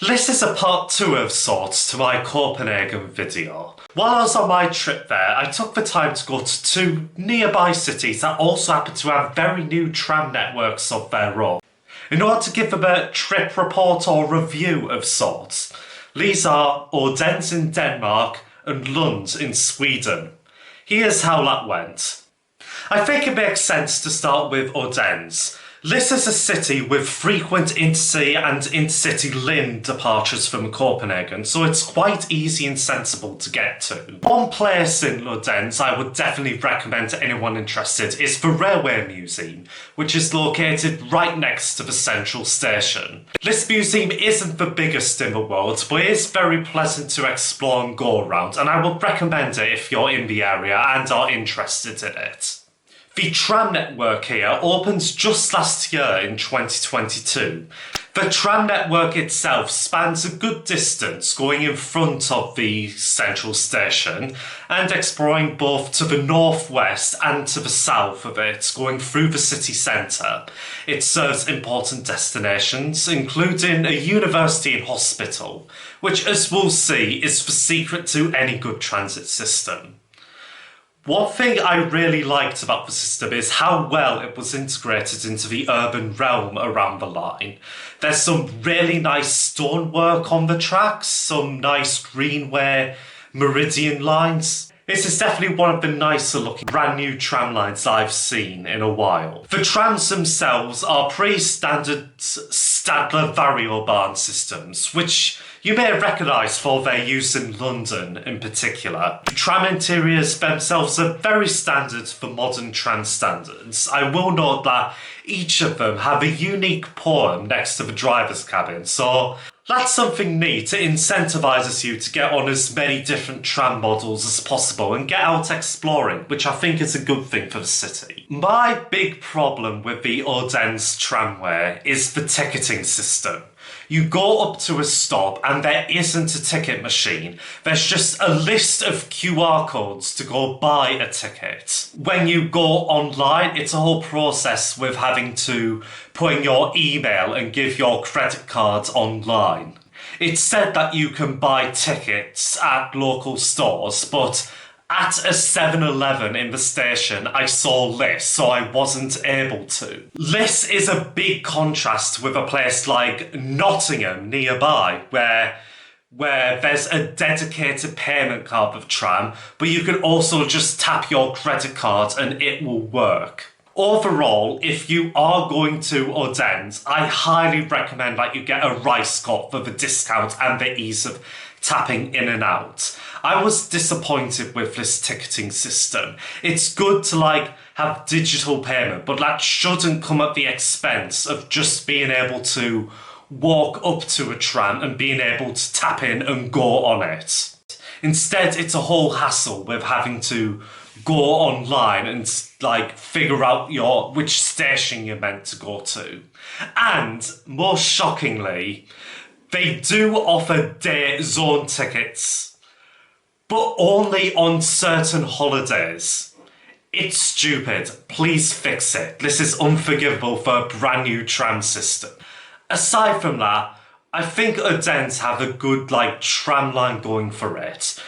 This is a part 2 of sorts to my Copenhagen video. While I was on my trip there, I took the time to go to 2 nearby cities that also happen to have very new tram networks of their own, in order to give them a trip report or review of sorts. These are Odense in Denmark and Lund in Sweden. Here's how that went. I think it makes sense to start with Odense. This is a city with frequent intercity and intercity Lund departures from Copenhagen, so it's quite easy and sensible to get to. One place in Odense I would definitely recommend to anyone interested is the Railway Museum, which is located right next to the central station. This museum isn't the biggest in the world, but it is very pleasant to explore and go around, and I would recommend it if you're in the area and are interested in it. The tram network here opened just last year in 2022. The tram network itself spans a good distance, going in front of the central station and exploring both to the northwest and to the south of it, going through the city centre. It serves important destinations, including a university and hospital, which, as we'll see, is the secret to any good transit system. One thing I really liked about the system is how well it was integrated into the urban realm around the line. There's some really nice stonework on the tracks, some nice greenway meridian lines. This is definitely one of the nicer looking brand new tram lines I've seen in a while. The trams themselves are pretty standard Stadler Variobahn systems, which you may recognise for their use in London in particular. The tram interiors themselves are very standard for modern tram standards. I will note that each of them have a unique poem next to the driver's cabin, so that's something neat. It incentivises you to get on as many different tram models as possible and get out exploring, which I think is a good thing for the city. My big problem with the Odense tramway is the ticketing system. You go up to a stop and there isn't a ticket machine. There's just a list of QR codes to go buy a ticket. When you go online, it's a whole process with having to put in your email and give your credit card online. It's said that you can buy tickets at local stores, but at a 7-Eleven in the station, I saw this, so I wasn't able to. This is a big contrast with a place like Nottingham nearby, where there's a dedicated payment card of tram, but you can also just tap your credit card and it will work. Overall, if you are going to Odense, I highly recommend that you get a rice cup for the discount and the ease of tapping in and out. I was disappointed with this ticketing system. It's good to have digital payment, but that shouldn't come at the expense of just being able to walk up to a tram and being able to tap in and go on it. Instead, it's a whole hassle with having to go online and figure out which station you're meant to go to. And most shockingly, they do offer day zone tickets, but only on certain holidays. It's stupid. Please fix it. This is unforgivable for a brand new tram system. Aside from that, I think Odense have a good tram line going for it.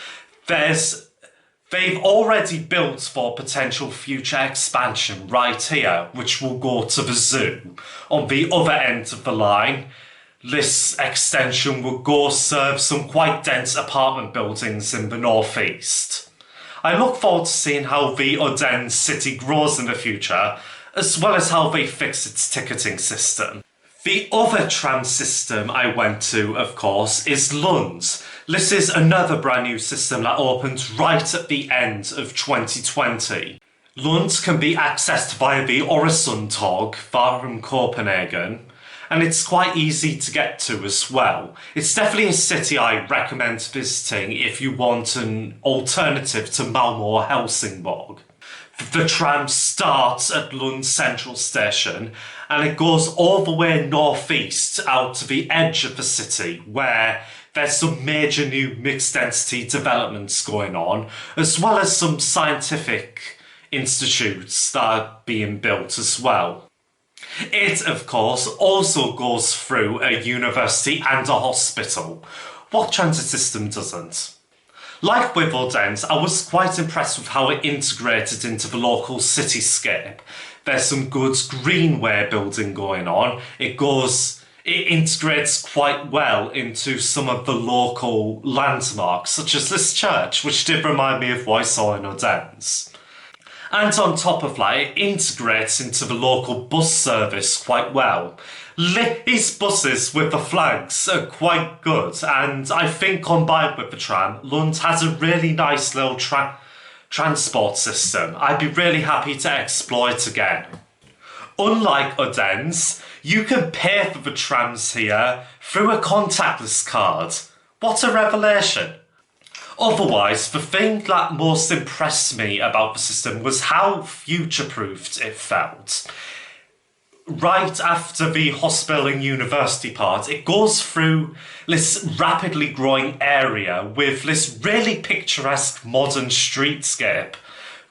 They've already built for potential future expansion right here, which will go to the zoo. On the other end of the line, this extension will go serve some quite dense apartment buildings in the northeast. I look forward to seeing how the Odense city grows in the future, as well as how they fix its ticketing system. The other tram system I went to, of course, is Lund. This is another brand new system that opened right at the end of 2020. Lund can be accessed via the Øresundtog from Copenhagen, and it's quite easy to get to as well. It's definitely a city I recommend visiting if you want an alternative to Malmö or Helsingborg. The tram starts at Lund Central Station and it goes all the way northeast out to the edge of the city where there's some major new mixed density developments going on, as well as some scientific institutes that are being built as well. It, of course, also goes through a university and a hospital. What transit system doesn't? Like with Odense, I was quite impressed with how it integrated into the local cityscape. There's some good greenway building going on. It integrates quite well into some of the local landmarks, such as this church, which did remind me of what I saw in Odense. And on top of that, it integrates into the local bus service quite well. These buses with the flags are quite good, and I think combined with the tram, Lund has a really nice little transport system I'd be really happy to exploit again. Unlike Odense, you can pay for the trams here through a contactless card. What a revelation! Otherwise, the thing that most impressed me about the system was how future-proofed it felt. Right after the hospital and university part, it goes through this rapidly growing area with this really picturesque modern streetscape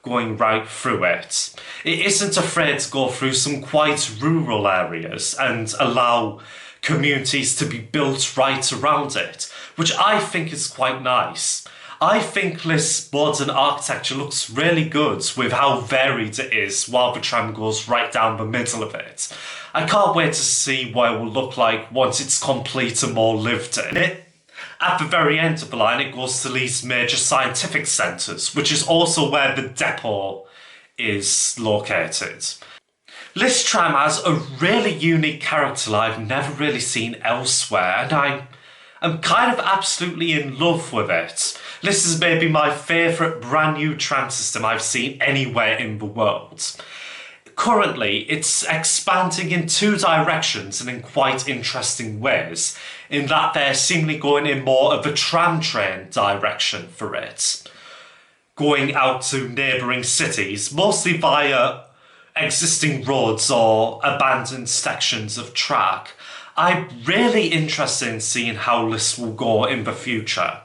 going right through it. It isn't afraid to go through some quite rural areas and allow communities to be built right around it, which I think is quite nice. I think this modern architecture looks really good with how varied it is while the tram goes right down the middle of it. I can't wait to see what it will look like once it's complete and more lived in. At the very end of the line, it goes to these major scientific centres, which is also where the depot is located. This tram has a really unique character that I've never really seen elsewhere, and I'm kind of absolutely in love with it. This is maybe my favourite brand new tram system I've seen anywhere in the world. Currently, it's expanding in two directions and in quite interesting ways, in that they're seemingly going in more of a tram train direction for it, going out to neighbouring cities, mostly via existing roads or abandoned sections of track. I'm really interested in seeing how this will go in the future.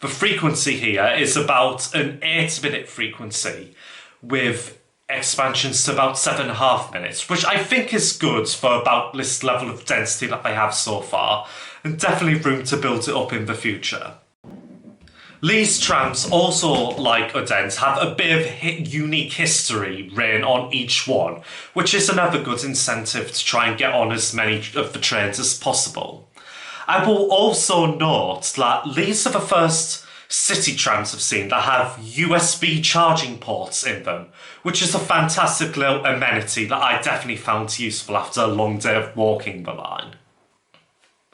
The frequency here is about an 8-minute frequency with expansions to about 7.5 minutes, which I think is good for about this level of density that they have so far, and definitely room to build it up in the future. These trams also, like Odense, have a bit of unique history written on each one, which is another good incentive to try and get on as many of the trains as possible. I will also note that these are the first city trams I've seen that have USB charging ports in them, which is a fantastic little amenity that I definitely found useful after a long day of walking the line.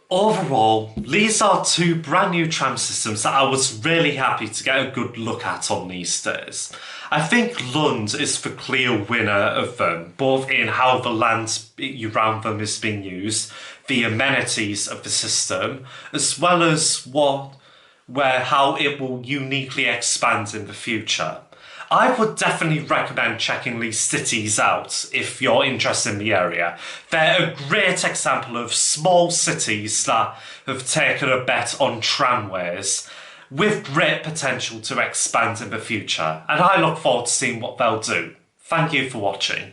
Overall, these are two brand new tram systems that I was really happy to get a good look at on these days. I think Lund is the clear winner of them, both in how the land around them is being used, the amenities of the system, as well as how it will uniquely expand in the future. I would definitely recommend checking these cities out if you're interested in the area. They're a great example of small cities that have taken a bet on tramways with great potential to expand in the future, and I look forward to seeing what they'll do. Thank you for watching.